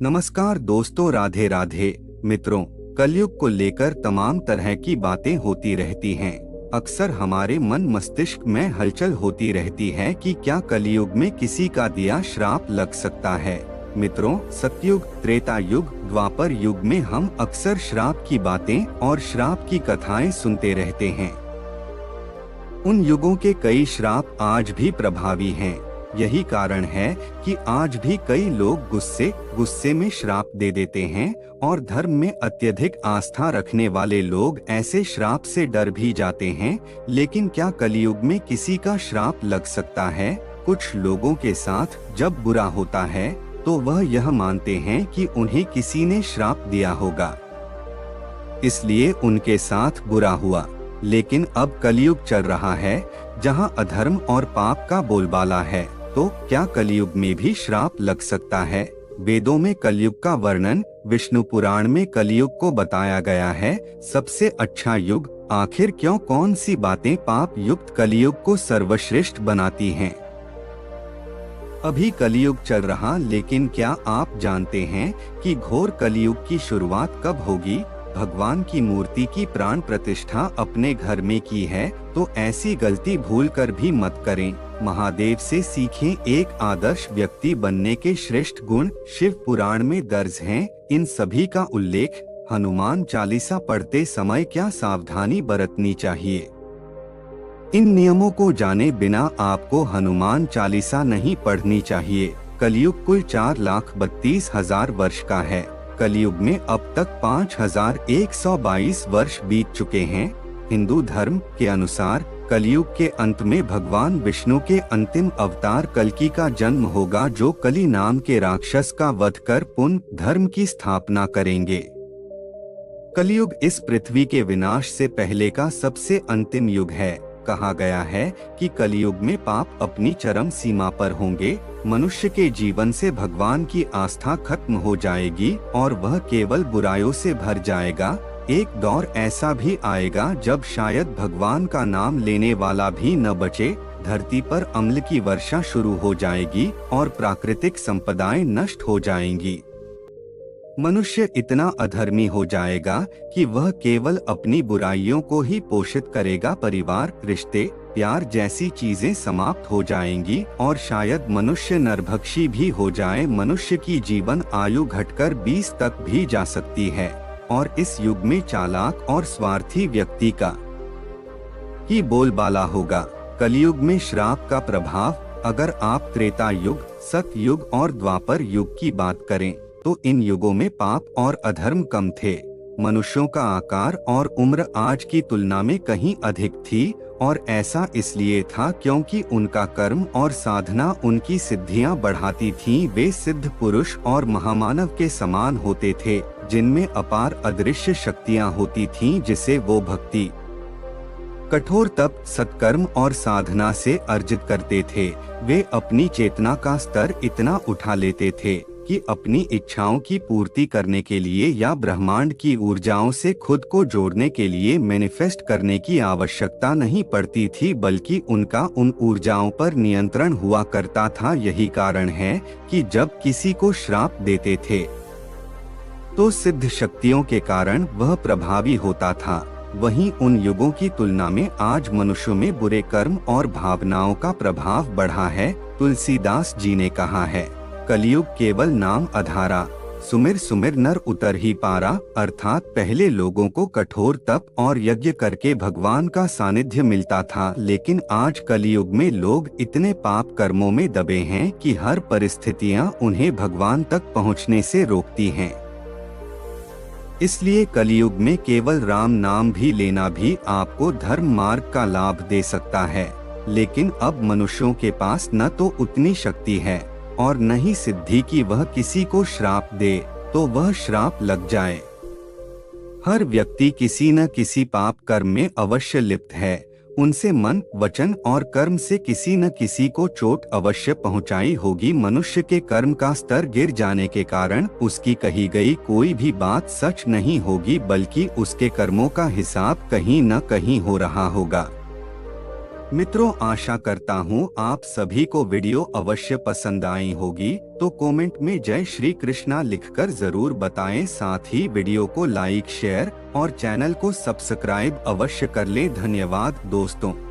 नमस्कार दोस्तों, राधे राधे। मित्रों, कलयुग को लेकर तमाम तरह की बातें होती रहती हैं। अक्सर हमारे मन मस्तिष्क में हलचल होती रहती है कि क्या कलयुग में किसी का दिया श्राप लग सकता है। मित्रों, सतयुग, त्रेता युग, द्वापर युग में हम अक्सर श्राप की बातें और श्राप की कथाएं सुनते रहते हैं। उन युगों के कई श्राप आज भी प्रभावी हैं। यही कारण है कि आज भी कई लोग गुस्से में श्राप दे देते हैं और धर्म में अत्यधिक आस्था रखने वाले लोग ऐसे श्राप से डर भी जाते हैं। लेकिन क्या कलयुग में किसी का श्राप लग सकता है? कुछ लोगों के साथ जब बुरा होता है तो वह यह मानते हैं कि उन्हें किसी ने श्राप दिया होगा, इसलिए उनके साथ बुरा हुआ। लेकिन अब कलयुग चल रहा है जहां अधर्म और पाप का बोलबाला है, तो क्या कलयुग में भी श्राप लग सकता है? वेदों में कलयुग का वर्णन, विष्णु पुराण में कलयुग को बताया गया है सबसे अच्छा युग। आखिर क्यों, कौन सी बातें पाप युक्त कलयुग को सर्वश्रेष्ठ बनाती हैं? अभी कलयुग चल रहा, लेकिन क्या आप जानते हैं कि घोर कलयुग की शुरुआत कब होगी? भगवान की मूर्ति की प्राण प्रतिष्ठा अपने घर में की है तो ऐसी गलती भूलकर भी मत करें। महादेव से सीखें। एक आदर्श व्यक्ति बनने के श्रेष्ठ गुण शिव पुराण में दर्ज हैं। इन सभी का उल्लेख हनुमान चालीसा पढ़ते समय क्या सावधानी बरतनी चाहिए? इन नियमों को जाने बिना आपको हनुमान चालीसा नहीं पढ़नी चाहिए। कलयुग कुल 4,32,000 वर्ष का है। कलयुग में अब तक 5,122 वर्ष बीत चुके हैं। हिंदू धर्म के अनुसार कलयुग के अंत में भगवान विष्णु के अंतिम अवतार कल्कि का जन्म होगा, जो कली नाम के राक्षस का वध कर पुनः धर्म की स्थापना करेंगे। कलयुग इस पृथ्वी के विनाश से पहले का सबसे अंतिम युग है। कहा गया है कि कलयुग में पाप अपनी चरम सीमा पर होंगे। मनुष्य के जीवन से भगवान की आस्था खत्म हो जाएगी और वह केवल बुराइयों से भर जाएगा। एक दौर ऐसा भी आएगा जब शायद भगवान का नाम लेने वाला भी न बचे। धरती पर अम्ल की वर्षा शुरू हो जाएगी और प्राकृतिक संपदाएं नष्ट हो जाएंगी। मनुष्य इतना अधर्मी हो जाएगा कि वह केवल अपनी बुराइयों को ही पोषित करेगा। परिवार, रिश्ते, प्यार जैसी चीजें समाप्त हो जाएंगी और शायद मनुष्य नरभक्षी भी हो जाए। मनुष्य की जीवन आयु घटकर 20 तक भी जा सकती है और इस युग में चालाक और स्वार्थी व्यक्ति का ही बोलबाला होगा। कलयुग में श्राप का प्रभाव, अगर आप त्रेता युग, सतयुग और द्वापर युग की बात करें तो इन युगों में पाप और अधर्म कम थे। मनुष्यों का आकार और उम्र आज की तुलना में कहीं अधिक थी और ऐसा इसलिए था क्योंकि उनका कर्म और साधना उनकी सिद्धियां बढ़ाती थीं। वे सिद्ध पुरुष और महामानव के समान होते थे, जिनमें अपार अदृश्य शक्तियां होती थीं, जिसे वो भक्ति, कठोर तप, सत्कर्म और साधना से अर्जित करते थे। वे अपनी चेतना का स्तर इतना उठा लेते थे कि अपनी इच्छाओं की पूर्ति करने के लिए या ब्रह्मांड की ऊर्जाओं से खुद को जोड़ने के लिए मैनिफेस्ट करने की आवश्यकता नहीं पड़ती थी, बल्कि उनका उन ऊर्जाओं पर नियंत्रण हुआ करता था। यही कारण है कि जब किसी को श्राप देते थे तो सिद्ध शक्तियों के कारण वह प्रभावी होता था। वहीं उन युगों की तुलना में आज मनुष्यों में बुरे कर्म और भावनाओं का प्रभाव बढ़ा है। तुलसीदास जी ने कहा है, कलयुग केवल नाम अधारा, सुमिर सुमिर नर उतर ही पारा। अर्थात पहले लोगों को कठोर तप और यज्ञ करके भगवान का सानिध्य मिलता था, लेकिन आज कलयुग में लोग इतने पाप कर्मों में दबे हैं कि हर परिस्थितियां उन्हें भगवान तक पहुंचने से रोकती हैं। इसलिए कलयुग में केवल राम नाम भी लेना भी आपको धर्म मार्ग का लाभ दे सकता है। लेकिन अब मनुष्यों के पास न तो उतनी शक्ति है और न ही सिद्धि की वह किसी को श्राप दे तो वह श्राप लग जाए। हर व्यक्ति किसी न किसी पाप कर्म में अवश्य लिप्त है। उनसे मन, वचन और कर्म से किसी न किसी को चोट अवश्य पहुंचाई होगी। मनुष्य के कर्म का स्तर गिर जाने के कारण उसकी कही गई कोई भी बात सच नहीं होगी, बल्कि उसके कर्मों का हिसाब कहीं न कहीं हो रहा होगा। मित्रों, आशा करता हूँ आप सभी को वीडियो अवश्य पसंद आई होगी, तो कमेंट में जय श्री कृष्णा लिखकर जरूर बताएं। साथ ही वीडियो को लाइक, शेयर और चैनल को सब्सक्राइब अवश्य कर लें। धन्यवाद दोस्तों।